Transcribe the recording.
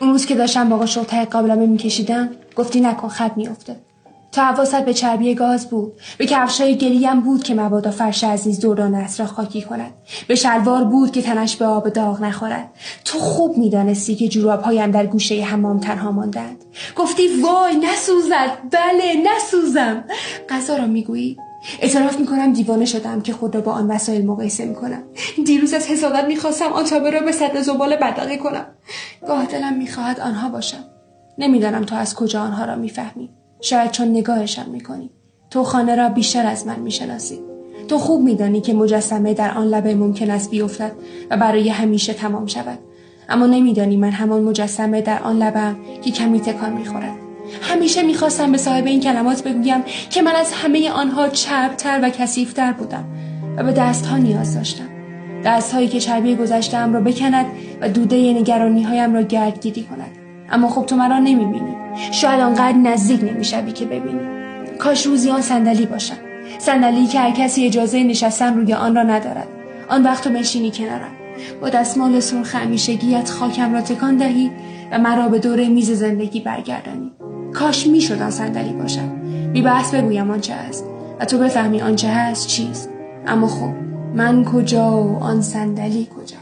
اون روز که داشتم با قاشق ته قابلمه میکشیدم گفتی نکن خط میافته. تا حواست به چربی گاز بود، به کفشای گلیم بود که مبادا فرش عزیز دوران اسرا خاکی کند، به شلوار بود که تنش به آب داغ نخورد. تو خوب میدانستی که جورابهایم در گوشه حمام تنها ماندند. گفتی وای نسوزد، بله نسوزم. غذا را میگویی. اعتراف میکنم دیوانه شدم که خود را با آن وسایل مقایسه میکنم. دیروز از حسادت میخواستم آن تابه را به سطل زباله بدرقه کنم. گاه دلم میخواهد آنها باشم. نمیدانم تو از کجا آنها را میفهمی. شاید چون نگاهشان میکنی. تو خانه را بیشتر از من میشناسی. تو خوب میدانی که مجسمه در آن لبه ممکن است بیفتد و برای همیشه تمام شود. اما نمیدانی من همان مجسمه در آن لبم که کمی تکان میخورد. همیشه میخواستم به صاحب این کلمات بگویم که من از همه آنها چربتر و کثیف‌تر بودم و به دستها نیاز داشتم. دستهایی که چربی گذشته‌ام را بکند و دوده نگرانی‌هایم را گردگیری کند. اما خب تو مرا نمیبینی. شاید آنقدر نزدیک نمیشوی که ببینی. کاش روزی آن صندلی باشم. صندلی که هر کسی اجازه نشستن روی آن را ندارد. آن وقت تو بنشینی کنارم. با دستمال سرخ همیشگیت خاکم را تکان دهی و مرا به دور میز زندگی برگردانی. کاش میشد آن صندلی باشم. بی بحث بگویم آنچه هست و تو بفهمی آنچه هست چیست. اما خب من کجا و آن صندلی کجا؟